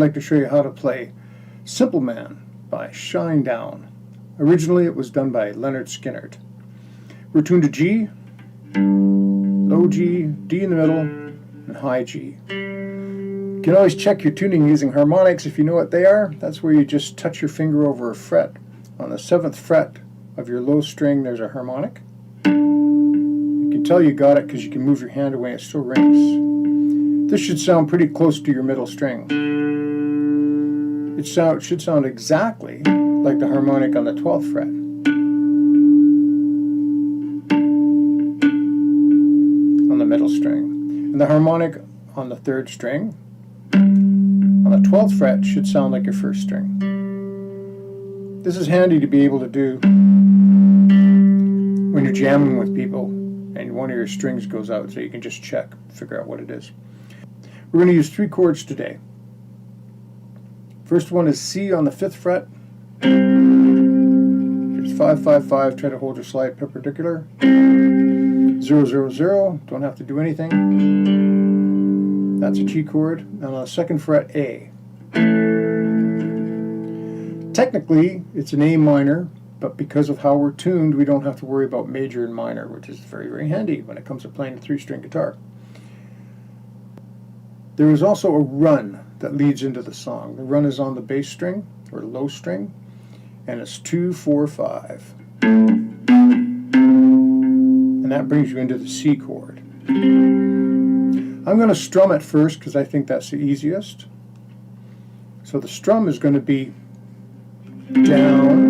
like to show you how to play Simple Man by Shinedown. Originally it was done by Lynyrd Skynyrd. We're tuned to G, low G, D in the middle, and high G. You can always check your tuning using harmonics if you know what they are. That's where you just touch your finger over a fret. On the 7th fret of your low string there's a harmonic. You can tell you got it because you can move your hand away and it still rings. This should sound pretty close to your middle string. It should sound exactly like the harmonic on the 12th fret. On the middle string. And the harmonic on the 3rd string on the 12th fret should sound like your 1st string. This is handy to be able to do when you're jamming with people and one of your strings goes out, so you can just check, figure out what it is. We're going to use 3 chords today. First one is C on the 5th fret. It's 5, 5, 5. Try to hold your slide perpendicular. 0, 0, 0. Don't have to do anything. That's a G chord. And on the 2nd fret, A. Technically, it's an A minor, but because of how we're tuned, we don't have to worry about major and minor, which is very, very handy when it comes to playing a 3-string guitar. There is also a run that leads into the song. The run is on the bass string, or low string, and it's 2, 4, 5. And that brings you into the C chord. I'm going to strum it first because I think that's the easiest. So the strum is going to be down,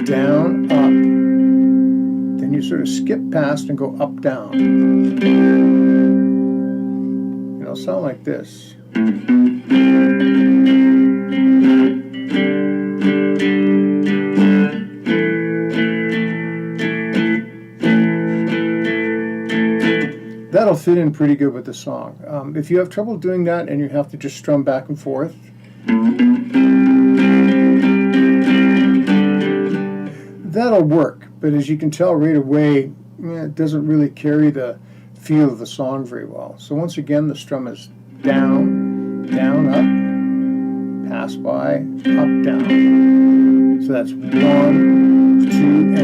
down, up. Then you sort of skip past and go up, down. It'll sound like this. That'll fit in pretty good with the song. If you have trouble doing that and you have to just strum back and forth, that'll work, but as you can tell right away, it doesn't really carry the feel of the song very well. So once again, the strum is down, down, up, pass by, up, down. So that's 1, 2,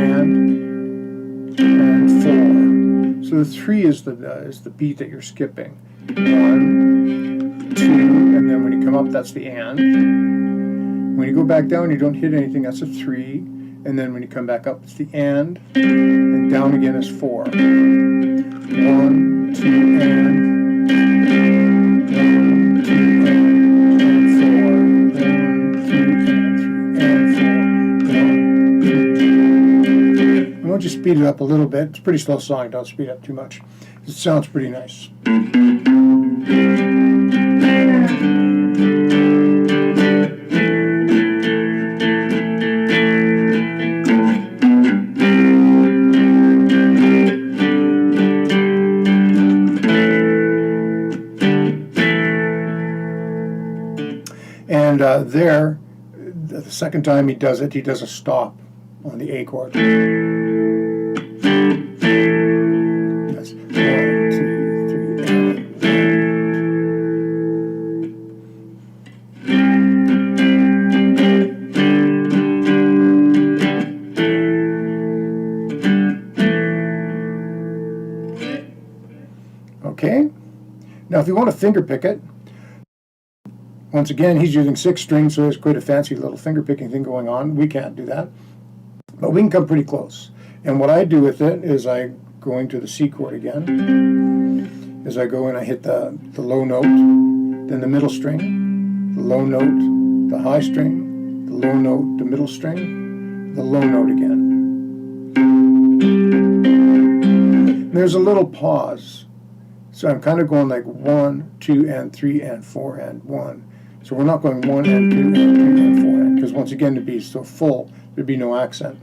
and 4. So the 3 is the beat that you're skipping. 1, 2, and then when you come up, that's the and. When you go back down, you don't hit anything, that's a 3. And then when you come back up, it's the and down again is 4. 1, 2, and 1, 2, and 4. 1, 2, and 3, and 4. 1, 2. And once you speed it up a little bit, it's a pretty slow song, don't speed up too much. It sounds pretty nice. And there, the second time he does it, he does a stop on the A chord. That's 1, 2, 3, and okay. Now, if you want to finger pick it, once again, he's using 6 strings, so there's quite a fancy little finger picking thing going on. We can't do that, but we can come pretty close. And what I do with it is I go into the C chord again. As I go in, I hit the low note, then the middle string, the low note, the high string, the low note, the middle string, the low note again. And there's a little pause. So I'm kind of going like 1, 2, and 3, and 4, and 1. So we're not going 1, and 2, and 3, and 4, because once again, to be so full, there'd be no accent.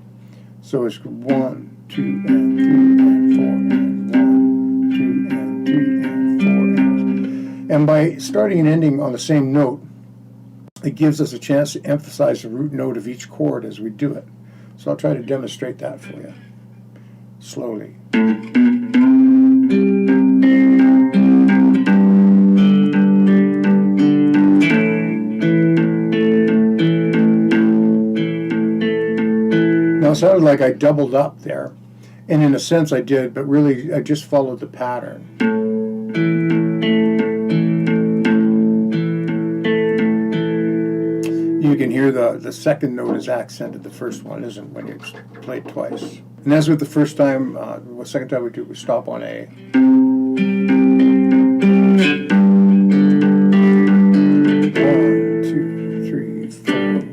So it's 1, 2, and 3, and 4, and 1, 2, and 3, and 4, and by starting and ending on the same note, it gives us a chance to emphasize the root note of each chord as we do it. So I'll try to demonstrate that for you slowly. Now it sounded like I doubled up there, and in a sense I did, but really I just followed the pattern. You can hear the second note is accented, the first one isn't when it's played twice. And as with the first time, the second time we do, we stop on A. 1, 2, 3, 4, 1.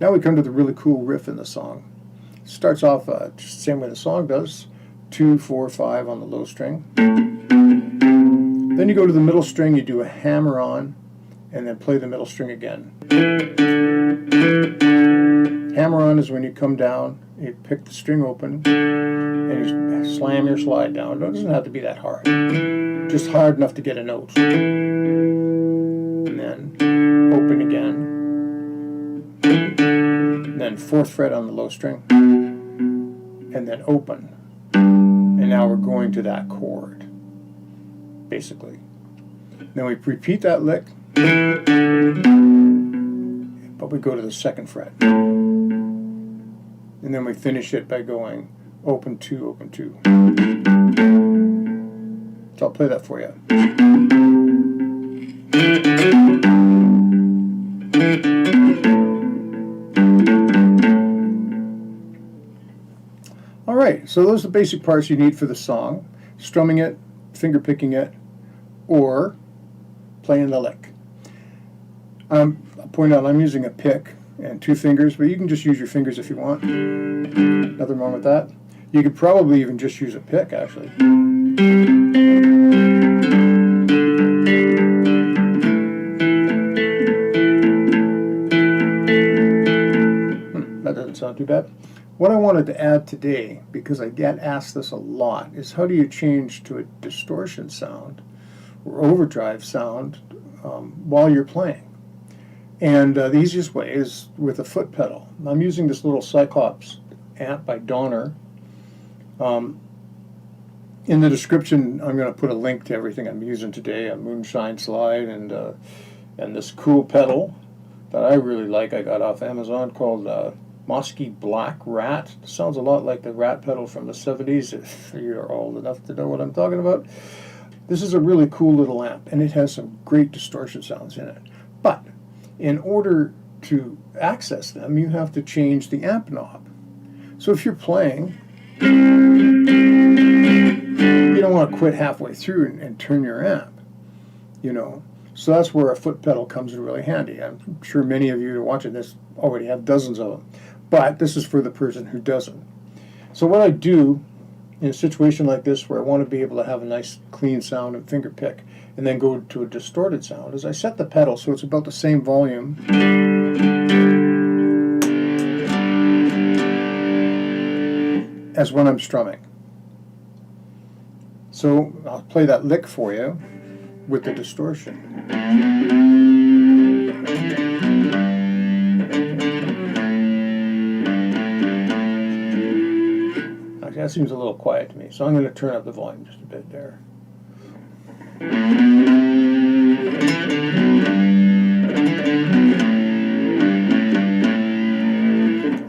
Now we come to the really cool riff in the song. It starts off just the same way the song does, 2, 4, 5 on the low string. Then you go to the middle string, you do a hammer on, and then play the middle string again. Hammer on is when you come down, you pick the string open, and you slam your slide down. It doesn't have to be that hard, just hard enough to get a note. And then open again. And then 4th fret on the low string, and then open. And now we're going to that chord, basically. Then we repeat that lick, but we go to the 2nd fret. And then we finish it by going open 2, open 2. So I'll play that for you. All right, so those are the basic parts you need for the song. Strumming it, finger picking it, or playing the lick. I'll point out I'm using a pick and 2 fingers, but you can just use your fingers if you want. Nothing wrong with that. You could probably even just use a pick, actually. That doesn't sound too bad. What I wanted to add today, because I get asked this a lot, is how do you change to a distortion sound or overdrive sound while you're playing? And the easiest way is with a foot pedal. I'm using this little Cyclops amp by Donner. In the description, I'm going to put a link to everything I'm using today, a Moonshine slide and this cool pedal that I really like I got off Amazon called Mosky Black Rat. It sounds a lot like the Rat pedal from the 70s, if you're old enough to know what I'm talking about. This is a really cool little amp, and it has some great distortion sounds in it. But in order to access them, you have to change the amp knob. So if you're playing, you don't want to quit halfway through and turn your amp, you know. So that's where a foot pedal comes in really handy. I'm sure many of you who are watching this already have dozens of them, but this is for the person who doesn't. So what I do in a situation like this where I want to be able to have a nice clean sound and finger pick and then go to a distorted sound is I set the pedal so it's about the same volume as when I'm strumming. So I'll play that lick for you with the distortion. Actually, that seems a little quiet to me, so I'm going to turn up the volume just a bit there.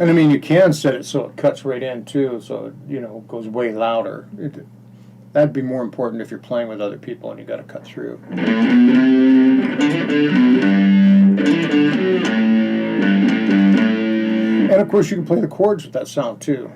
And I mean, you can set it so it cuts right in too, so it, you know, goes way louder. That'd be more important if you're playing with other people and you got to cut through. And of course, you can play the chords with that sound too.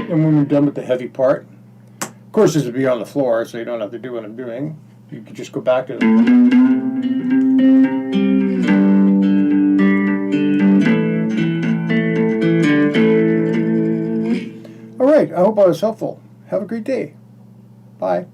And when we're done with the heavy part, of course this would be on the floor, so you don't have to do what I'm doing. You could just go back to All right, I hope I was helpful. Have a great day. Bye.